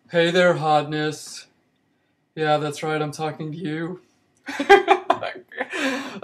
Hey there, hotness. Yeah, that's right, I'm talking to you.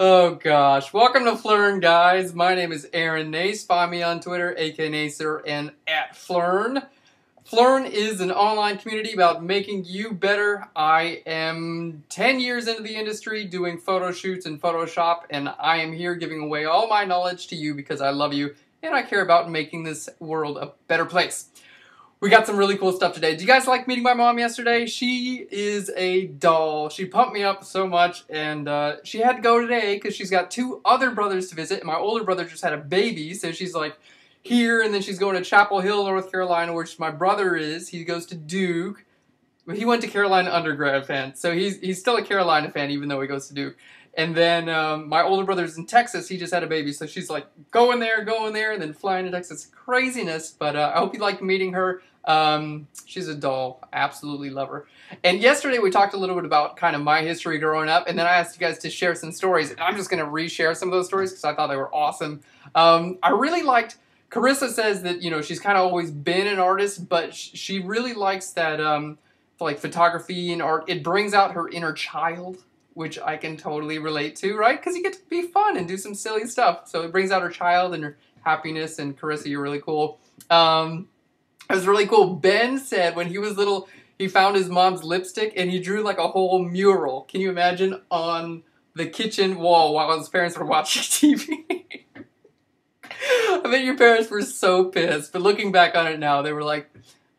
Oh gosh. Welcome to Phlearn, guys. My name is Aaron Nace. Find me on Twitter, aka and at Phlearn. Phlearn is an online community about making you better. I am 10 years into the industry doing photo shoots in Photoshop, and I am here giving away all my knowledge to you because I love you and I care about making this world a better place. We got some really cool stuff today. Do you guys like meeting my mom yesterday? She is a doll. She pumped me up so much, and she had to go today because she's got two other brothers to visit, and my older brother just had a baby, so she's like here, and then she's going to Chapel Hill, North Carolina, where my brother is. He goes to Duke. He went to Carolina undergrad fan, so he's still a Carolina fan even though he goes to Duke. And then my older brother's in Texas. He just had a baby, so she's like going there, and then flying to Texas. Craziness, but I hope you like meeting her. She's a doll. I absolutely love her. And yesterday we talked a little bit about kind of my history growing up, and then I asked you guys to share some stories. And I'm just going to reshare some of those stories because I thought they were awesome. I really liked, Carissa says that, you know, she's kind of always been an artist, but she really likes that, like photography and art. It brings out her inner child, which I can totally relate to, right? Because you get to be fun and do some silly stuff. So it brings out her child and her happiness, and Carissa, you're really cool. It was really cool. Ben said when he was little, he found his mom's lipstick and he drew like a whole mural. Can you imagine, on the kitchen wall while his parents were watching TV? I bet your parents were so pissed, but looking back on it now, they were like,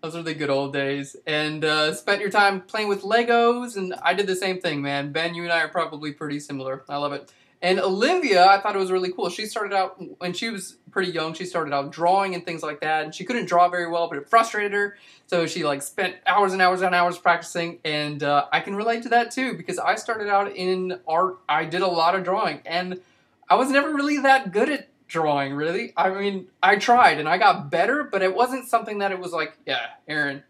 those are the good old days. And spent your time playing with Legos, and I did the same thing, man. Ben, you and I are probably pretty similar. I love it. And Olivia, I thought it was really cool. She started out, when she was pretty young, she started out drawing and things like that. And she couldn't draw very well, but it frustrated her. So she like spent hours and hours and hours practicing. And I can relate to that too, because I started out in art. I did a lot of drawing, and I was never really that good at drawing, really. I mean, I tried and I got better, but it wasn't something that it was like, yeah, Aaron,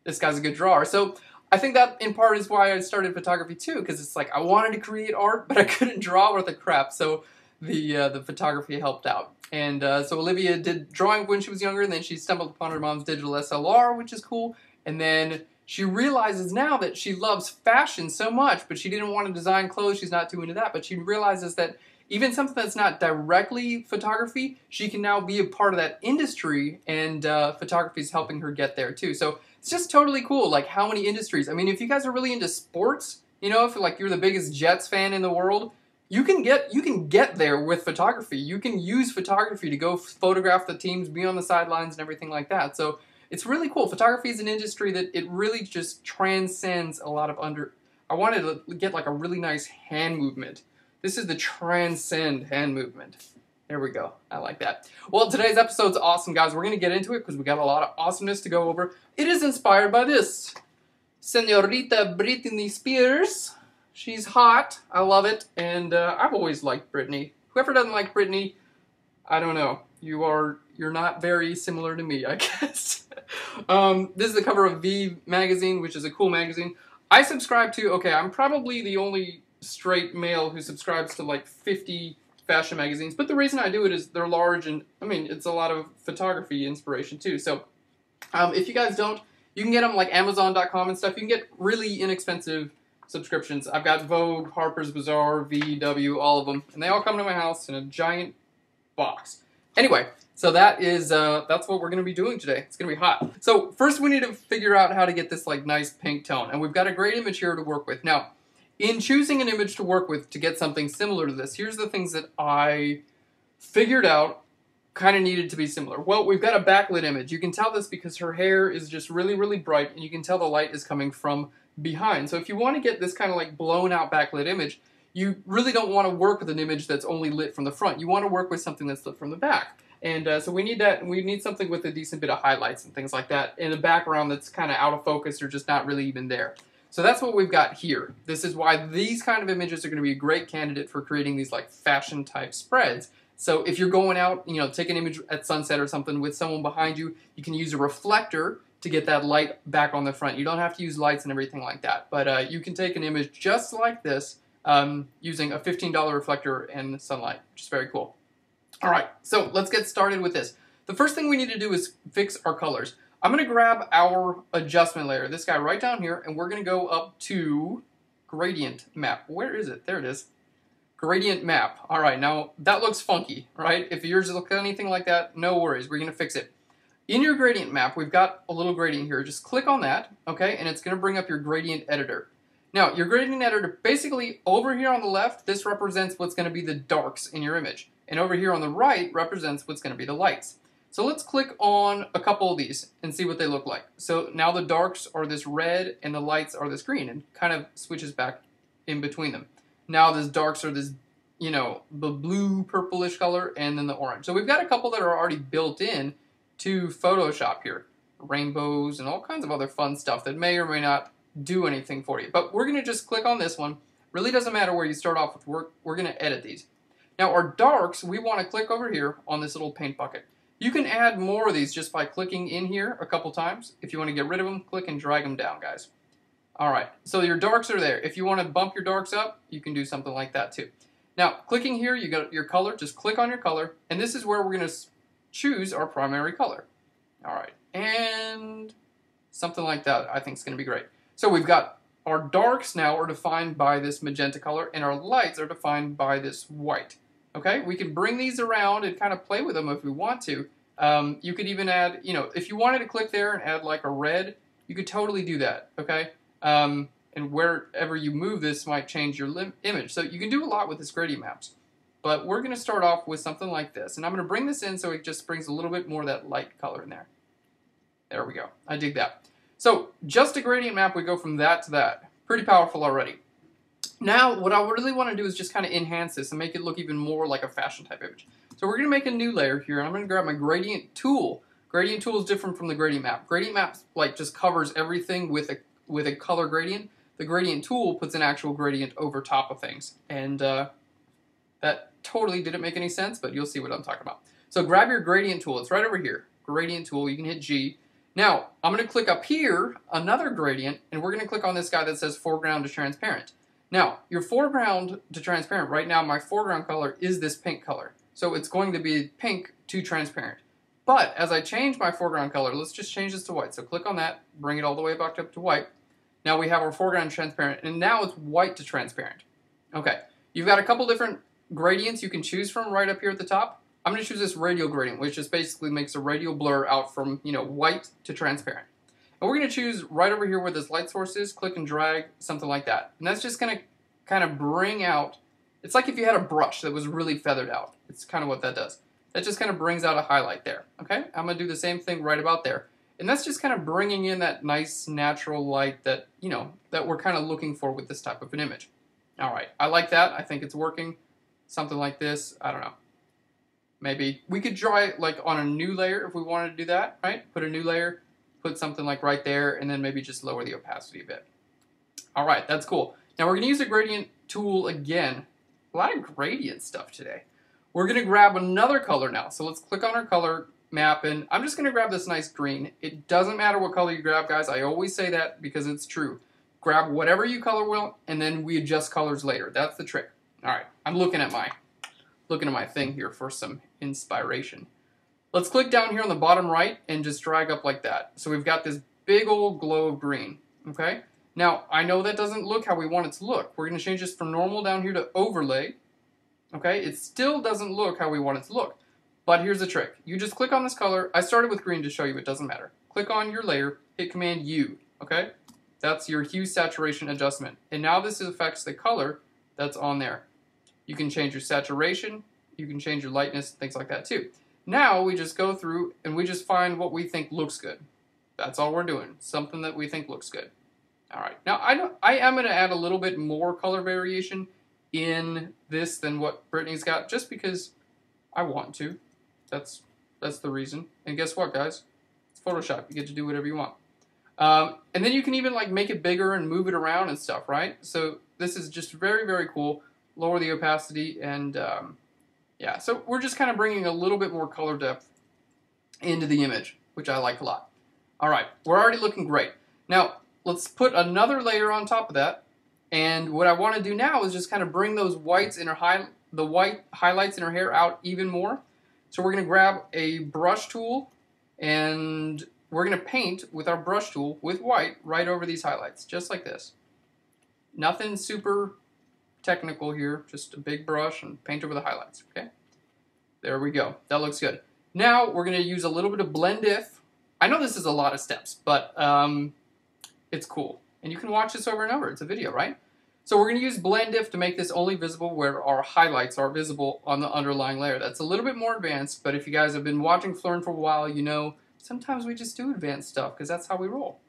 this guy's a good drawer. So I think that in part is why I started photography too, because it's like I wanted to create art, but I couldn't draw worth a crap. So the photography helped out. And so Olivia did drawing when she was younger, and then she stumbled upon her mom's digital SLR, which is cool. And then she realizes now that she loves fashion so much, but she didn't want to design clothes. She's not too into that, but she realizes that even something that's not directly photography, she can now be a part of that industry, and photography is helping her get there too. So it's just totally cool, like how many industries. I mean, if you guys are really into sports, you know, if like you're the biggest Jets fan in the world, you can get there with photography. You can use photography to go photograph the teams, be on the sidelines and everything like that. So it's really cool. Photography is an industry that it really just transcends a lot of I wanted to get like a really nice hand movement. This is the transcend hand movement. There we go. I like that. Well, today's episode's awesome, guys. We're going to get into it because we got a lot of awesomeness to go over. It is inspired by this. Senorita Britney Spears. She's hot. I love it. And I've always liked Britney. Whoever doesn't like Britney, I don't know. You're not very similar to me, I guess. This is the cover of V magazine, which is a cool magazine. I subscribe to, okay, I'm probably the only straight male who subscribes to like 50 fashion magazines, but the reason I do it is they're large, and I mean it's a lot of photography inspiration too. So if you guys don't, you can get them like Amazon.com and stuff. You can get really inexpensive subscriptions. I've got Vogue, Harper's Bazaar, VW, all of them, and they all come to my house in a giant box. Anyway, so that is that's what we're going to be doing today. It's going to be hot. So first we need to figure out how to get this like nice pink tone, and we've got a great image here to work with. Now, in choosing an image to work with to get something similar to this, here's the things that I figured out kind of needed to be similar. Well, we've got a backlit image. You can tell this because her hair is just really, really bright, and you can tell the light is coming from behind. So if you want to get this kind of like blown out backlit image, you really don't want to work with an image that's only lit from the front. You want to work with something that's lit from the back. And so we need that. We need something with a decent bit of highlights and things like that in a background that's kind of out of focus or just not really even there. So that's what we've got here. This is why these kind of images are going to be a great candidate for creating these like fashion type spreads. So if you're going out, you know, take an image at sunset or something with someone behind you, you can use a reflector to get that light back on the front. You don't have to use lights and everything like that. But you can take an image just like this using a $15 reflector and sunlight, which is very cool. All right, so let's get started with this. The first thing we need to do is fix our colors. I'm going to grab our adjustment layer, this guy right down here, and we're going to go up to gradient map. Where is it? There it is. Gradient map. All right, now that looks funky, right? If yours looks anything like that, no worries. We're going to fix it. In your gradient map, we've got a little gradient here. Just click on that, okay, and it's going to bring up your gradient editor. Now, your gradient editor, basically over here on the left, this represents what's going to be the darks in your image. And over here on the right represents what's going to be the lights. So let's click on a couple of these and see what they look like. So now the darks are this red and the lights are this green, and kind of switches back in between them. Now the darks are this, you know, the blue purplish color and then the orange. So we've got a couple that are already built in to Photoshop here. Rainbows and all kinds of other fun stuff that may or may not do anything for you. But we're going to just click on this one. Really doesn't matter where you start off with. We're going to edit these. Now our darks, we want to click over here on this little paint bucket. You can add more of these just by clicking in here a couple times. If you want to get rid of them, click and drag them down, guys. All right, so your darks are there. If you want to bump your darks up, you can do something like that too. Now, clicking here, you got your color. Just click on your color, and this is where we're going to choose our primary color. All right, and something like that I think is going to be great. So we've got our darks now are defined by this magenta color, and our lights are defined by this white. Okay, we can bring these around and kind of play with them if we want to. You could even add, you know, if you wanted to click there and add like a red, you could totally do that, okay? And wherever you move this might change your image. So you can do a lot with this gradient maps. But we're going to start off with something like this. And I'm going to bring this in so it just brings a little bit more of that light color in there. There we go. I dig that. So just a gradient map, we go from that to that. Pretty powerful already. Now, what I really want to do is just kind of enhance this and make it look even more like a fashion type image. So we're going to make a new layer here, and I'm going to grab my gradient tool. Gradient tool is different from the gradient map. Gradient map like just covers everything with a color gradient. The gradient tool puts an actual gradient over top of things. And that totally didn't make any sense, but you'll see what I'm talking about. So grab your gradient tool. It's right over here. Gradient tool. You can hit G. Now, I'm going to click up here, another gradient, and we're going to click on this guy that says foreground to transparent. Now, your foreground to transparent, right now my foreground color is this pink color. So it's going to be pink to transparent. But as I change my foreground color, let's just change this to white. So click on that, bring it all the way back up to white. Now we have our foreground transparent, and now it's white to transparent. Okay, you've got a couple different gradients you can choose from right up here at the top. I'm going to choose this radial gradient, which just basically makes a radial blur out from, you know, white to transparent. And we're going to choose right over here where this light source is, click and drag, something like that. And that's just going to kind of bring out, it's like if you had a brush that was really feathered out. It's kind of what that does. That just kind of brings out a highlight there, okay? I'm going to do the same thing right about there. And that's just kind of bringing in that nice natural light that, you know, that we're kind of looking for with this type of an image. All right, I like that. I think it's working. Something like this, I don't know. Maybe we could draw it like on a new layer if we wanted to do that, right? Put a new layer. Put something like right there, and then maybe just lower the opacity a bit. All right, that's cool. Now we're going to use the gradient tool again. A lot of gradient stuff today. We're going to grab another color now. So let's click on our color map, and I'm just going to grab this nice green. It doesn't matter what color you grab, guys. I always say that because it's true. Grab whatever you color will, and then we adjust colors later. That's the trick. All right, I'm looking at my thing here for some inspiration. Let's click down here on the bottom right and just drag up like that. So we've got this big old glow of green, okay? Now, I know that doesn't look how we want it to look. We're going to change this from normal down here to overlay, okay? It still doesn't look how we want it to look. But here's the trick. You just click on this color. I started with green to show you it doesn't matter. Click on your layer, hit Command U, okay? That's your hue saturation adjustment. And now this affects the color that's on there. You can change your saturation, you can change your lightness, things like that too. Now we just go through and we just find what we think looks good. That's all we're doing, something that we think looks good. All right, now I am going to add a little bit more color variation in this than what Brittany's got, just because I want to. That's the reason. And guess what, guys? It's Photoshop. You get to do whatever you want. And then you can even like make it bigger and move it around and stuff, right? So this is just very, very cool. Lower the opacity and yeah, so we're just kind of bringing a little bit more color depth into the image, which I like a lot. All right, we're already looking great. Now, let's put another layer on top of that. And what I want to do now is just kind of bring those whites in her the white highlights in her hair out even more. So we're going to grab a brush tool, and we're going to paint with our brush tool with white right over these highlights, just like this. Nothing super technical here, just a big brush and paint over the highlights, okay? There we go. That looks good. Now we're going to use a little bit of blend if. I know this is a lot of steps, but it's cool. And you can watch this over and over. It's a video, right? So we're going to use blend if to make this only visible where our highlights are visible on the underlying layer. That's a little bit more advanced, but if you guys have been watching Phlearn for a while, you know sometimes we just do advanced stuff because that's how we roll.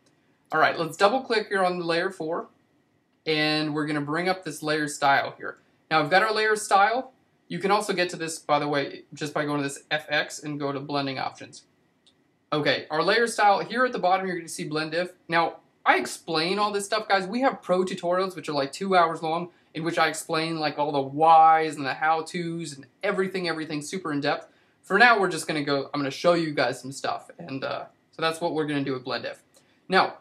All right, let's double click here on the layer 4, and we're going to bring up this layer style here. Now we've got our layer style. You can also get to this, by the way, just by going to this FX and go to blending options. Okay, our layer style, here at the bottom you're going to see blend if. Now, I explain all this stuff, guys. We have pro tutorials, which are like 2 hours long, in which I explain like all the whys and the how-tos and everything super in depth. For now, we're just going to go, I'm going to show you guys some stuff. And so that's what we're going to do with blend if. Now,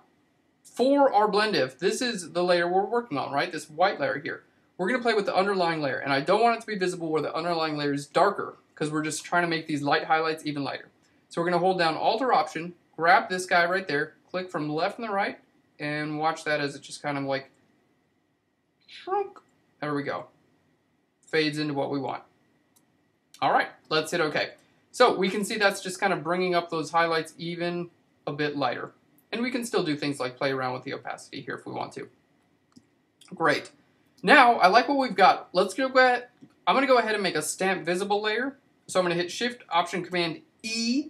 for our blend if, this is the layer we're working on, right? This white layer here. We're going to play with the underlying layer, and I don't want it to be visible where the underlying layer is darker, because we're just trying to make these light highlights even lighter. So we're going to hold down Alt or Option, grab this guy right there, click from the left and the right, and watch that as it just kind of like shrunk. There we go. Fades into what we want. All right, let's hit OK. So we can see that's just kind of bringing up those highlights even a bit lighter. And we can still do things like play around with the opacity here if we want to. Great. Now, I like what we've got. Let's go ahead. I'm going to go ahead and make a stamp visible layer. So I'm going to hit Shift, Option, Command, E.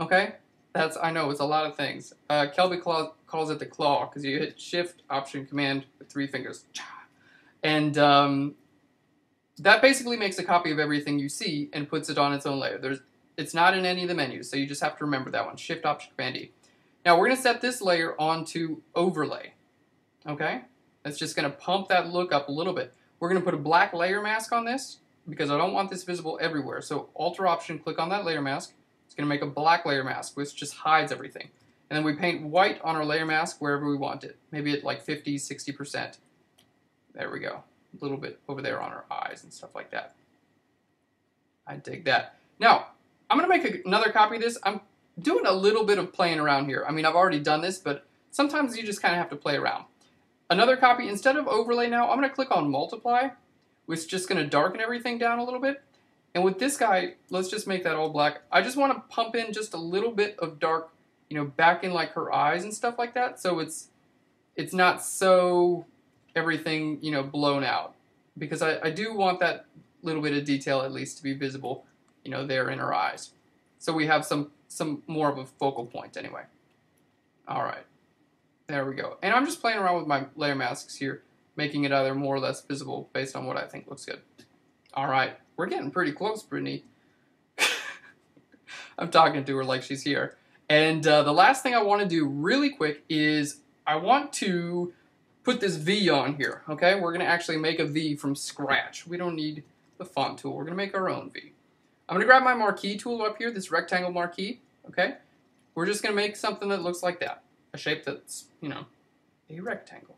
Okay? I know, it's a lot of things. Kelby calls it the claw, because you hit Shift, Option, Command with 3 fingers. And that basically makes a copy of everything you see and puts it on its own layer. It's not in any of the menus, so you just have to remember that one. Shift, Option, Command, E. Now we're going to set this layer onto Overlay. Okay? That's just going to pump that look up a little bit. We're going to put a black layer mask on this, because I don't want this visible everywhere. So Alt or Option, click on that layer mask. It's going to make a black layer mask, which just hides everything. And then we paint white on our layer mask wherever we want it. Maybe at like 50, 60%. There we go. A little bit over there on our eyes and stuff like that. I dig that. Now, I'm going to make another copy of this. I'm doing a little bit of playing around here. I mean, I've already done this, but sometimes you just kind of have to play around. Another copy, instead of Overlay now, I'm going to click on Multiply, which is just going to darken everything down a little bit. And with this guy, let's just make that all black. I just want to pump in just a little bit of dark, you know, back in like her eyes and stuff like that. So it's not so everything, you know, blown out. Because I do want that little bit of detail at least to be visible, you know, there in her eyes. So we have some more of a focal point anyway. All right. There we go. And I'm just playing around with my layer masks here, making it either more or less visible based on what I think looks good. All right. We're getting pretty close, Brittany. I'm talking to her like she's here. And the last thing I want to do really quick is I want to put this V on here, okay? We're going to actually make a V from scratch. We don't need the font tool. We're going to make our own V. I'm going to grab my marquee tool up here, this rectangle marquee, okay? We're just going to make something that looks like that, a shape that's, you know, a rectangle.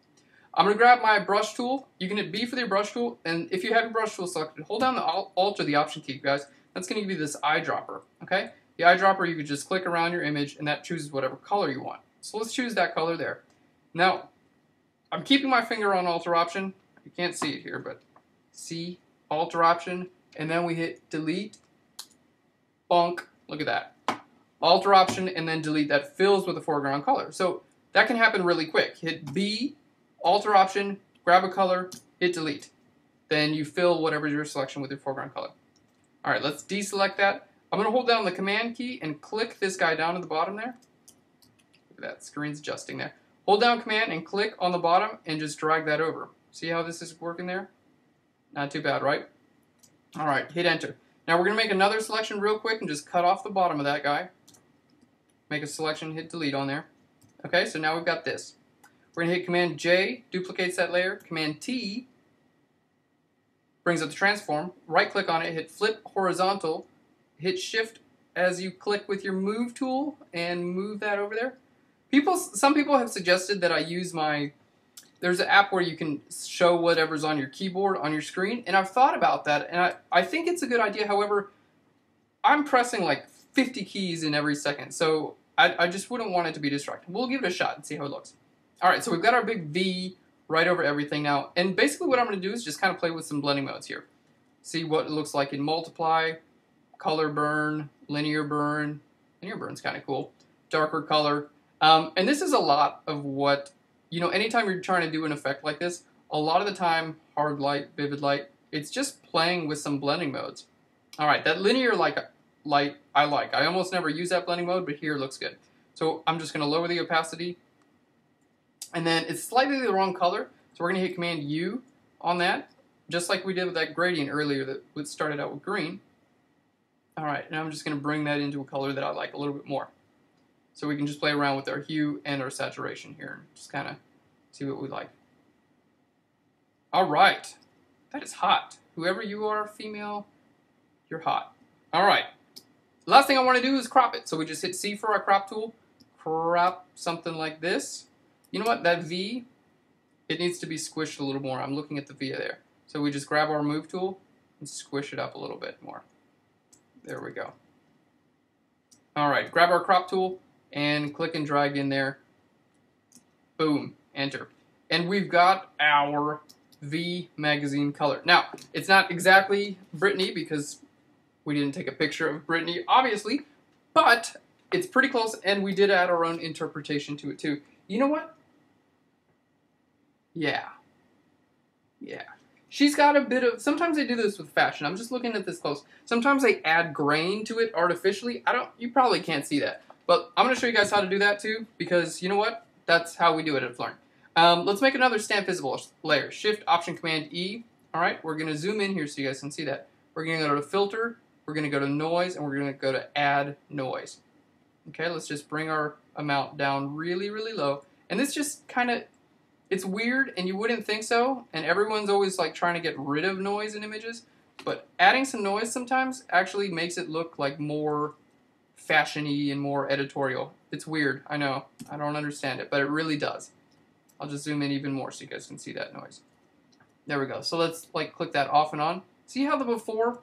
I'm going to grab my brush tool. You can hit B for your brush tool, and if you have your brush tool selected, hold down the Alt or the Option key, guys. That's going to give you this eyedropper, okay? The eyedropper, you can just click around your image, and that chooses whatever color you want. So let's choose that color there. Now, I'm keeping my finger on Alt or Option. You can't see it here, but C, Alt or Option, and then we hit Delete. Bonk. Look at that. Alt or Option, and then Delete. That fills with the foreground color. So that can happen really quick. Hit B, Alt or Option, grab a color, hit Delete. Then you fill whatever your selection with your foreground color. All right, let's deselect that. I'm going to hold down the Command key and click this guy down at the bottom there. Look at that, screen's adjusting there. Hold down Command and click on the bottom and just drag that over. See how this is working there? Not too bad, right? All right, hit Enter. Now we're going to make another selection real quick and just cut off the bottom of that guy. Make a selection, hit Delete on there. Okay, so now we've got this. We're going to hit Command J, duplicates that layer. Command T brings up the transform. Right click on it, hit Flip Horizontal. Hit Shift as you click with your Move tool and move that over there. Some people have suggested that I use there's an app where you can show whatever's on your keyboard on your screen, and I've thought about that, and I think it's a good idea. However, I'm pressing like 50 keys in every second, so I just wouldn't want it to be distracting. We'll give it a shot and see how it looks. All right, so we've got our big V right over everything now, and basically what I'm going to do is just kind of play with some blending modes here. See what it looks like in multiply, color burn, linear burn. Linear burn's kind of cool. Darker color. And this is a lot of what, you know, anytime you're trying to do an effect like this, a lot of the time, hard light, vivid light, it's just playing with some blending modes. All right, that linear light I like. I almost never use that blending mode, but here it looks good. So I'm just going to lower the opacity. And then it's slightly the wrong color, so we're going to hit Command U on that, just like we did with that gradient earlier that started out with green. All right, now I'm just going to bring that into a color that I like a little bit more. So we can just play around with our hue and our saturation here and just kind of see what we like. All right, that is hot. Whoever you are, female, you're hot. All right, last thing I want to do is crop it. So we just hit C for our crop tool, crop something like this. You know what, that V, it needs to be squished a little more. I'm looking at the V there. So we just grab our move tool and squish it up a little bit more. There we go. All right, grab our crop tool and click and drag in there. Boom, enter. And we've got our V magazine color. Now, it's not exactly Britney because we didn't take a picture of Britney, obviously, but it's pretty close, and we did add our own interpretation to it too. You know what? Yeah. She's got a bit of, sometimes they do this with fashion. I'm just looking at this close. Sometimes they add grain to it artificially. You probably can't see that. But I'm going to show you guys how to do that too, because you know what? That's how we do it at Phlearn. Let's make another stamp visible layer. Shift, Option, Command, E. All right, we're going to zoom in here so you guys can see that. We're going to go to Filter, we're going to go to Noise, and we're going to go to Add Noise. Okay, let's just bring our amount down really, really low. And this just kind of, it's weird, and you wouldn't think so, and everyone's always like trying to get rid of noise in images, but adding some noise sometimes actually makes it look like more fashion-y and more editorial. It's weird, I know. I don't understand it, but it really does. I'll just zoom in even more so you guys can see that noise. There we go. So let's like click that off and on. See how the before,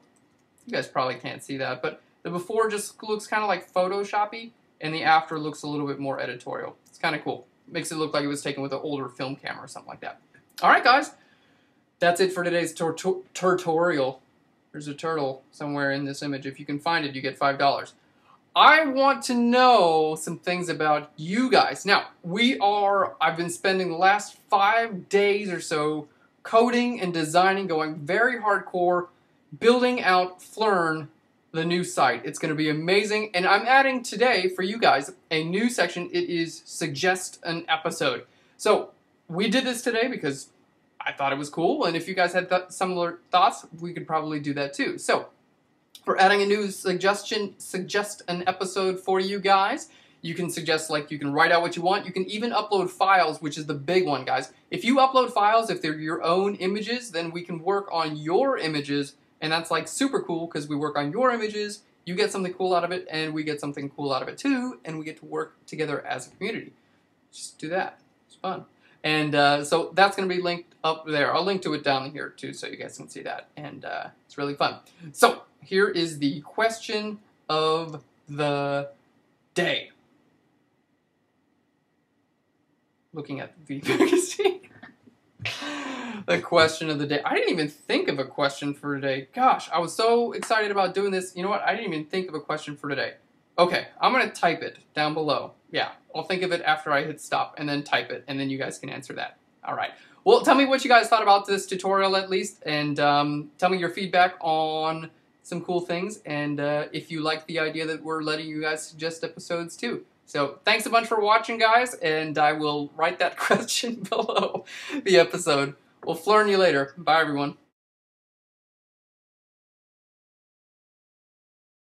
you guys probably can't see that, but the before just looks kind of like Photoshop-y, and the after looks a little bit more editorial. It's kind of cool. Makes it look like it was taken with an older film camera or something like that. All right, guys. That's it for today's tutorial. There's a turtle somewhere in this image. If you can find it, you get $5. I want to know some things about you guys. Now, I've been spending the last 5 days or so coding and designing, going very hardcore, building out Phlearn, the new site. It's going to be amazing, and I'm adding today for you guys a new section. It is Suggest an Episode. So we did this today because I thought it was cool, and if you guys had similar thoughts, we could probably do that too. So we're adding a new Suggest an Episode for you guys. You can suggest, like, you can write out what you want. You can even upload files, which is the big one, guys. If you upload files, if they're your own images, then we can work on your images. And that's like super cool because we work on your images, you get something cool out of it, and we get something cool out of it too, and we get to work together as a community. Just do that. It's fun. And so that's going to be linked up there. I'll link to it down here too so you guys can see that. And it's really fun. So here is the question of the day. Looking at the magazine. The question of the day. I didn't even think of a question for today. Gosh, I was so excited about doing this. You know what? I didn't even think of a question for today. Okay, I'm going to type it down below. Yeah, I'll think of it after I hit stop and then type it, and then you guys can answer that. All right. Well, tell me what you guys thought about this tutorial at least, and tell me your feedback on some cool things, and if you like the idea that we're letting you guys suggest episodes too. So thanks a bunch for watching, guys, and I will write that question below the episode. We'll Phlearn you later. Bye, everyone.